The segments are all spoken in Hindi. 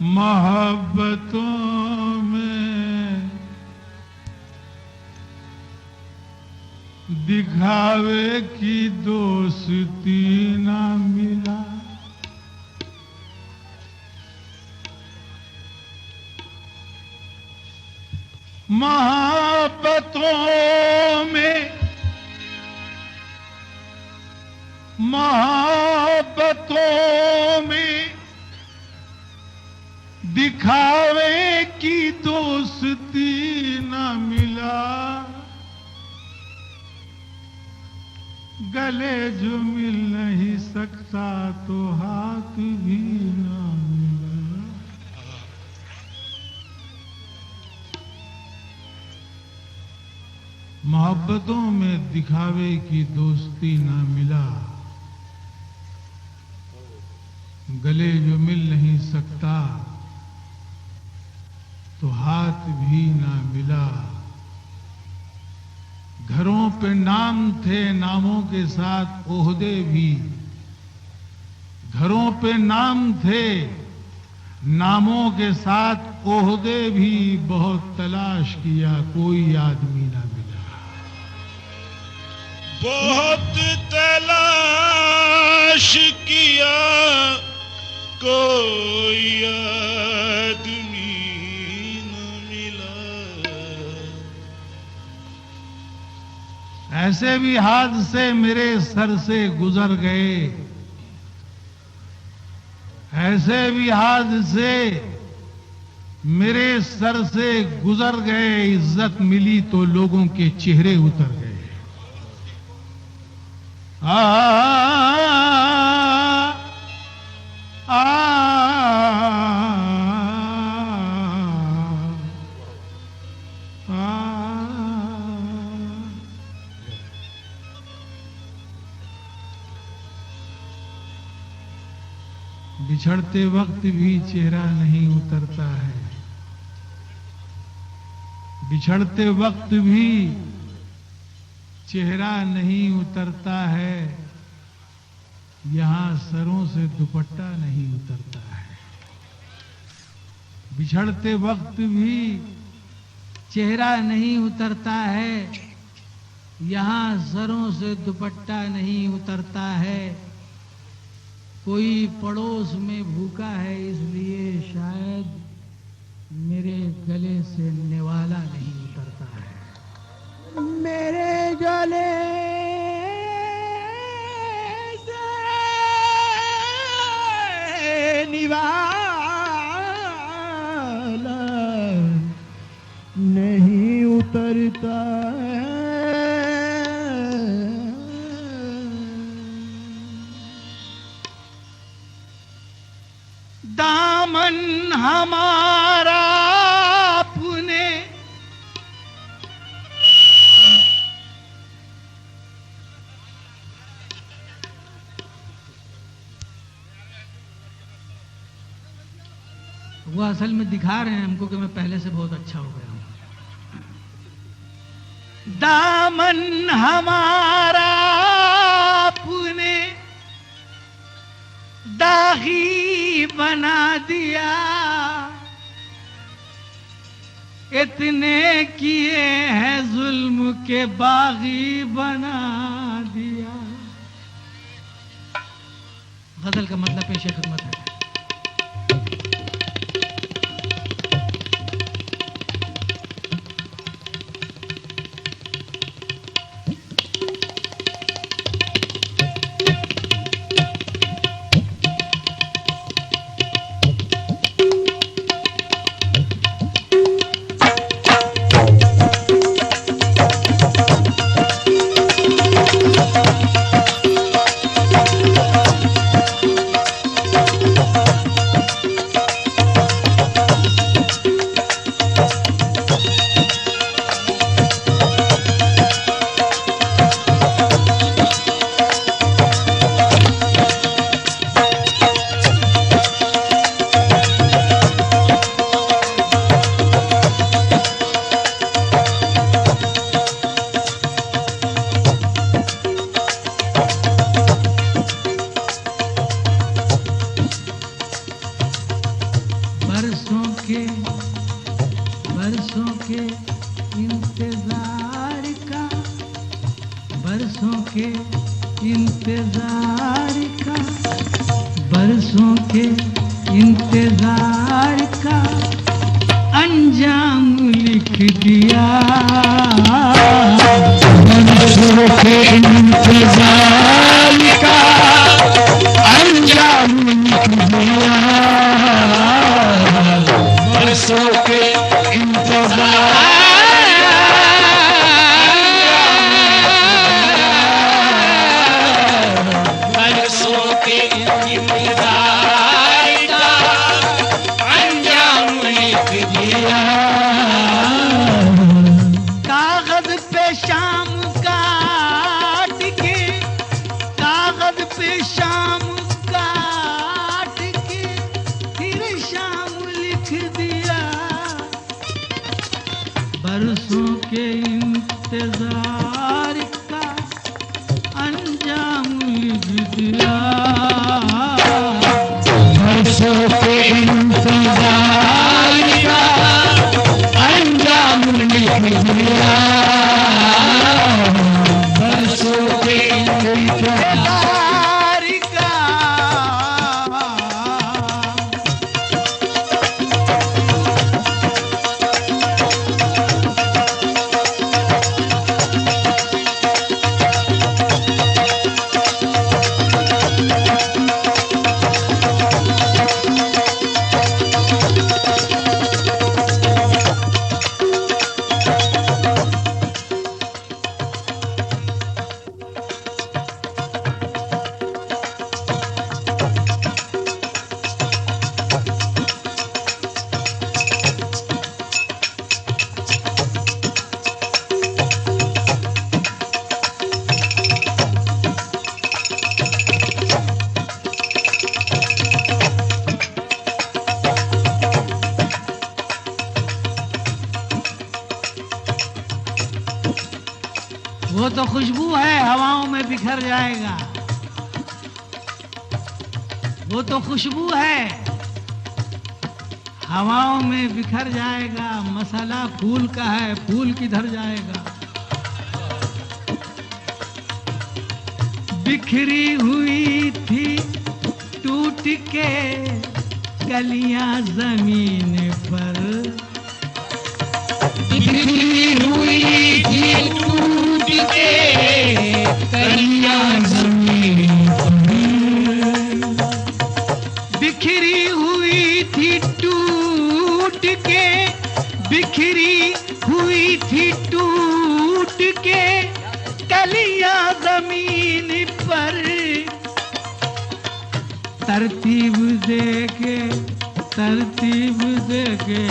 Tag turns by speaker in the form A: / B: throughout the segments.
A: मोहब्बतों में दिखावे की दोस्ती ना मिला। मोहब्बतों में दिखावे की दोस्ती न मिला। गले जो मिल नहीं सकता तो हाथ भी न मिला। मोहब्बतों में दिखावे की दोस्ती न मिला। गले जो मिल नहीं सकता तो हाथ भी ना मिला। घरों पे नाम थे, नामों के साथ ओहदे भी। घरों पे नाम थे, नामों के साथ ओहदे भी। बहुत तलाश किया, कोई आदमी ना मिला।
B: बहुत तलाश किया, कोई आदमी न मिला।
A: ऐसे भी हादसे मेरे सर से गुजर गए। ऐसे भी हादसे मेरे सर से गुजर गए। इज्जत मिली तो लोगों के चेहरे उतर गए। बिछड़ते वक्त भी चेहरा नहीं उतरता है। बिछड़ते वक्त भी चेहरा नहीं उतरता है। यहां सरों से दुपट्टा नहीं उतरता है। बिछड़ते वक्त भी चेहरा नहीं उतरता है। यहां सरों से दुपट्टा नहीं उतरता है। कोई पड़ोस में भूखा है, इसलिए शायद मेरे गले से निवाला नहीं उतरता है।
C: मेरे गले से निवाला नहीं उतरता है।
A: दामन हमारा अपने वो असल में दिखा रहे हैं हमको कि मैं पहले से बहुत अच्छा हो गया हूं। दामन हमारा अपने दागी बना दिया, इतने किए हैं जुल्म के बागी बना दिया। गजल का मतलब पेश खिदमत है। बरसों के इंतजार का, बरसों के इंतजार का, बरसों के इंतजार का अंजाम लिख दिया। बरसों के इंतजार का अंजाम लिख दिया। बरसों के इंतजार कागज पे शाम काट के, कागज पे शाम काट के फिर शाम लिख दिया। बरसों के इंतजार का अंजाम लिख दिया। बरसों के इंतजार का अंजाम लिख दिया। बरसों के इंतजार का वो तो खुशबू है, हवाओं में बिखर जाएगा। वो तो खुशबू है, हवाओं में बिखर जाएगा। मसाला फूल का है, फूल किधर जाएगा। बिखरी हुई थी टूट के कलियां जमीन पर, के बिखरी हुई थी टूट के कलियां जमीन पर, तरतीब देके तरतीब देके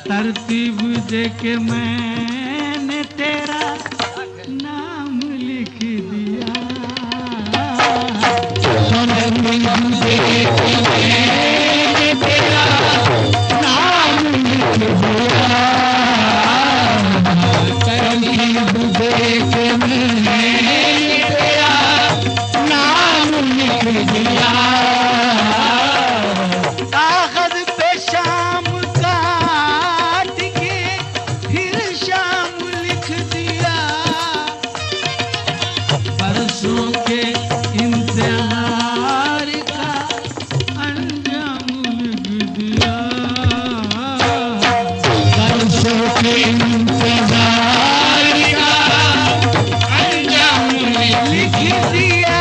A: तरतीब देके मैंने तेरा नाम लिख दिया। तरतीब देके मैंने तेरा नाम लिख दिया। तरतीब देके मैंने तेरा नाम लिख दिया। कागज पे शाम काट के फिर शाम लिख दिया। परसों के इंतजार का अंजाम लिख दिया। परसों के इंतजार का अंजाम लिख दिया।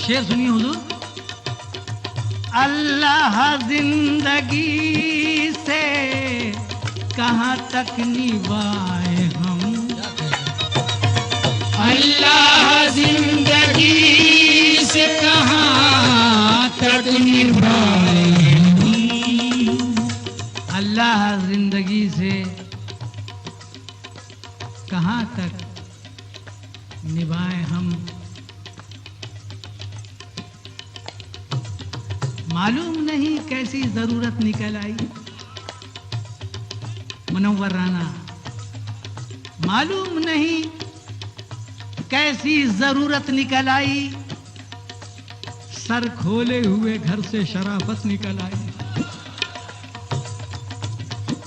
A: शेर सुनिए हुजूर। अल्लाह जिंदगी से कहाँ तक निभाए हम, अल्लाह जिंदगी से कहाँ तक निभाए हम। अल्लाह जिंदगी से कहाँ तक निभाए हम। मालूम नहीं कैसी जरूरत निकल आई। मुनव्वर राना, मालूम नहीं कैसी जरूरत निकल आई। सर खोले हुए घर से शराफत निकल आई।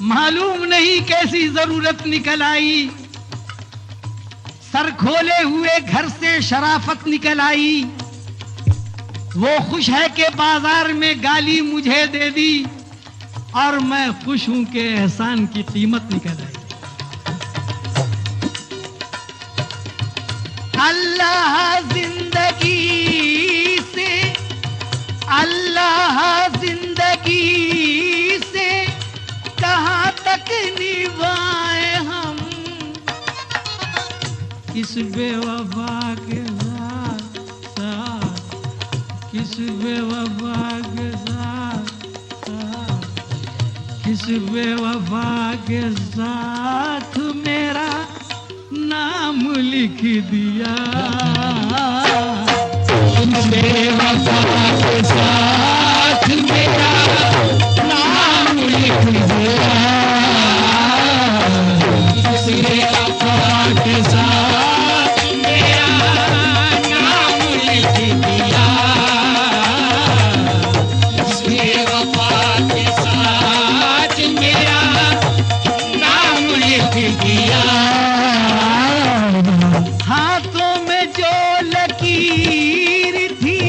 A: मालूम नहीं कैसी जरूरत निकल आई। सर खोले हुए घर से शराफत निकल आई। वो खुश है कि बाजार में गाली मुझे दे दी और मैं खुश हूं कि एहसान की कीमत निकल आई। अल्लाह जिंदगी से, अल्लाह जिंदगी से कहाँ तक निभाए हम। किस बेवफा के साथ साथ, किस बेवफा के साथ साथ, किस बेवफा के साथ मेरा नाम लिख दिया। किस बेवफा के साथ मेरा नाम लिख दिया। किस बेवफा के साथ मेरा नाम लिख दिया। किस बेवफा के साथ मेरा नाम लिख दिया। हाथों में जो लकीर थी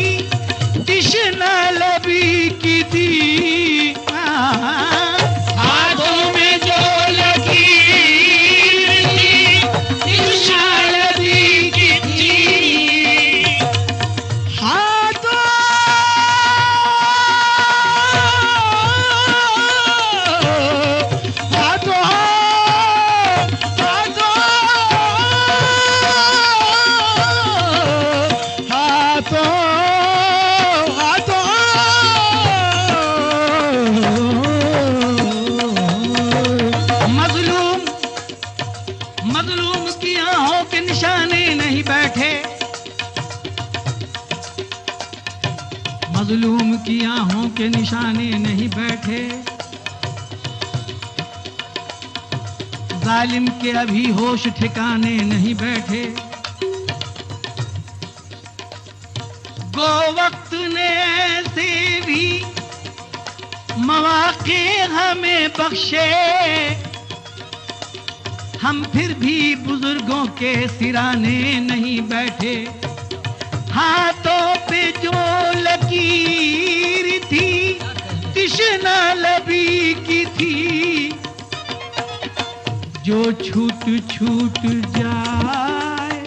A: तिश्ना लबी की थी। हाथों में जो लकीर थी तिश्ना लबी की थी। हाथों हाथों मजलूम की आंखों के निशाने नहीं बैठे। मजलूम की आंखों के निशाने नहीं बैठे। जालिम के अभी होश ठिकाने नहीं बैठे। गो वक्त ने ऐसे भी मौके हमें बख्शे, हम फिर भी बुजुर्गों के सिराने नहीं बैठे। हाथों पे जो लकीर थी तिश्ना लबी की थी, जो छूट छूट जाए,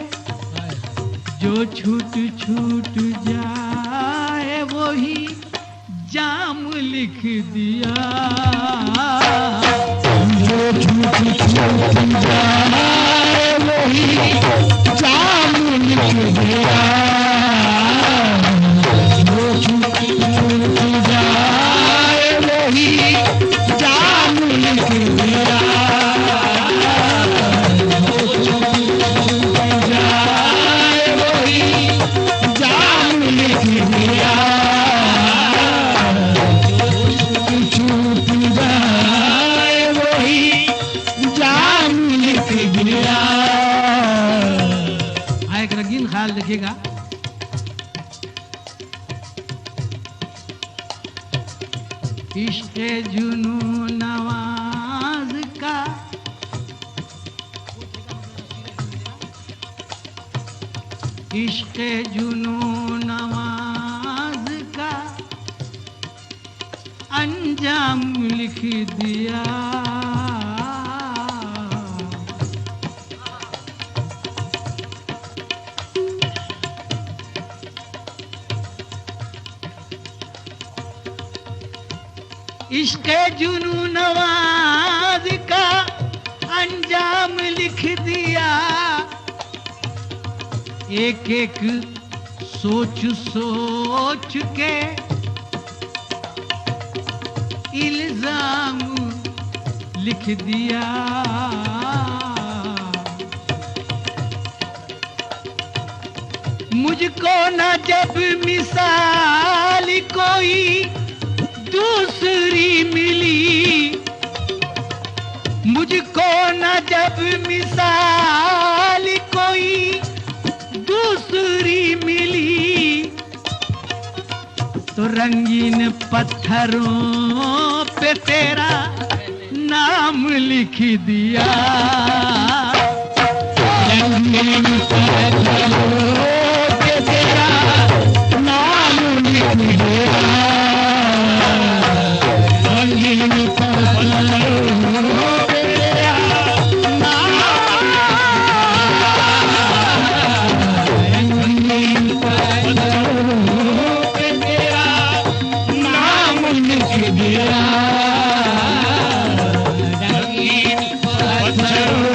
A: जो छूट छूट जाए वही जाम लिख दिया।
C: जो छूट छूट जाए वही जाम लिख दिया। जो छूट छूट जाए वही जाम लिख दिया। जो छूट जाए वही जाम लिख दिया। छूट जाए वही जाम लिख दिया।
A: एक रंगीन ख्याल देखिएगा। इश्क़ जुनू नवाज का इश्क़ जुनू नवाज का अंजाम लिख दिया। इश्क़ जुनू नवाज का अंजाम लिख दिया। एक एक सोच सोच के इल्जाम लिख दिया। मुझको न जब मिसाल कोई दूसरी मिली, मुझको न जब मिसाल कोई दूसरी मिली, तो रंगीन पत्थरों पे तेरा नाम लिख दिया।
C: रंगीन पत्थरों पे तेरा नाम लिख दिया। रंगीन पत्थरों पे तेरा नाम, रंगीन पत्थरों पे तेरा नाम लिख दिया। रंगीन पत्थरों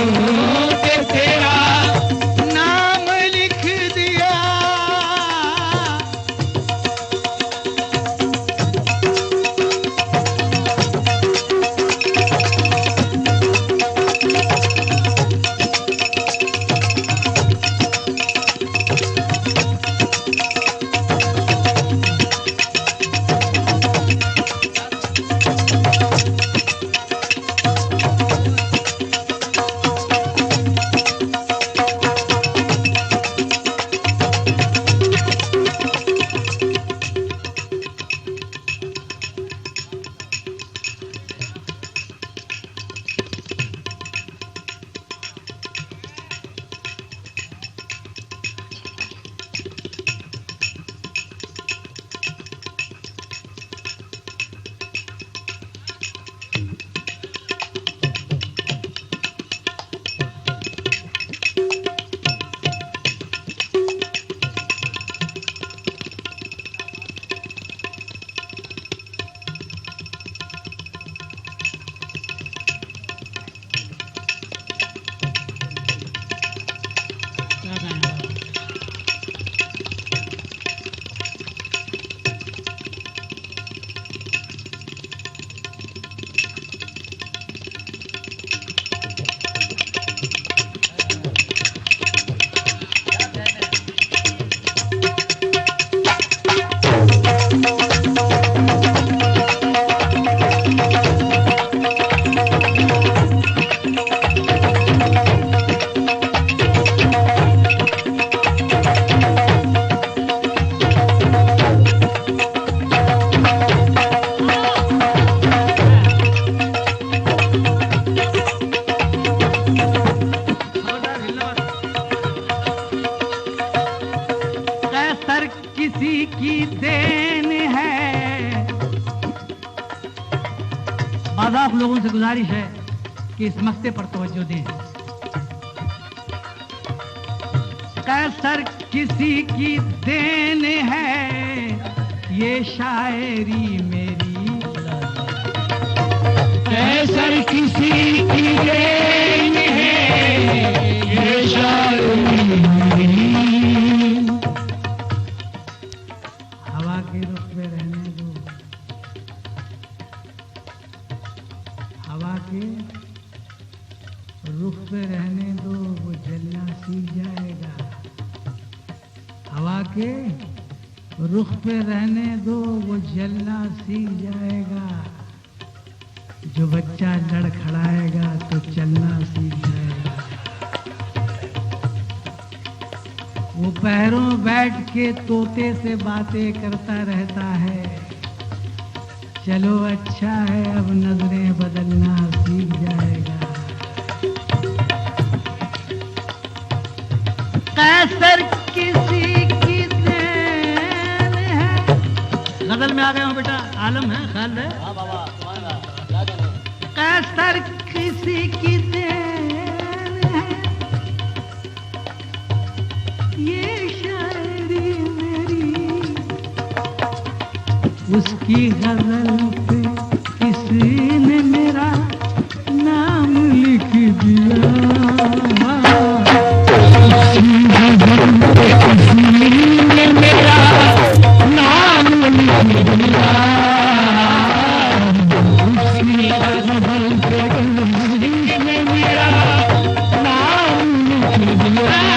A: लोगों से गुजारिश है कि इस मक्ते पर तवज्जो दें। कैसर किसी की देन है ये शायरी मेरी,
C: कैसर किसी की देन है ये शायरी मेरी।
A: हवा के रुख पे रहने दो, हवा के रुख पे रहने दो, वो जलना सीख जाएगा। हवा के रुख पे रहने दो, वो जलना सीख जाएगा। जो बच्चा लड़खड़ाएगा तो चलना सीख जाएगा। वो पैरों बैठ के तोते से बातें करता रहता है। चलो अच्छा है, अब नजरें बदलना सीख जाएगा। कैसर किसी की देन है। गजल में आ गए हो बेटा, आलम है, ख्याल है। कैसर किसी की देन है ये शायरी मेरी। उसकी गजल पे किसी ने मेरा नाम लिख दिया।
C: मेरा नाम लिख दिया। किसी ने मेरा नाम लिख दिया।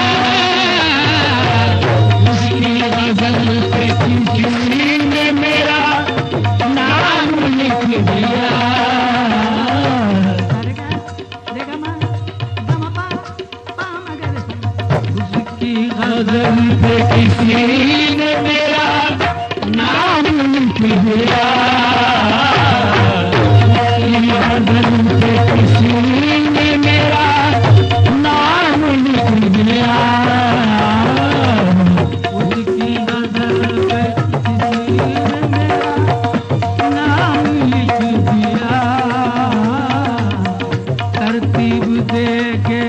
C: किसी ने मेरा नाम लिख दिया।
A: उसकी गजल पे किसी ने मेरा नाम लिख दिया। तरतीब दे के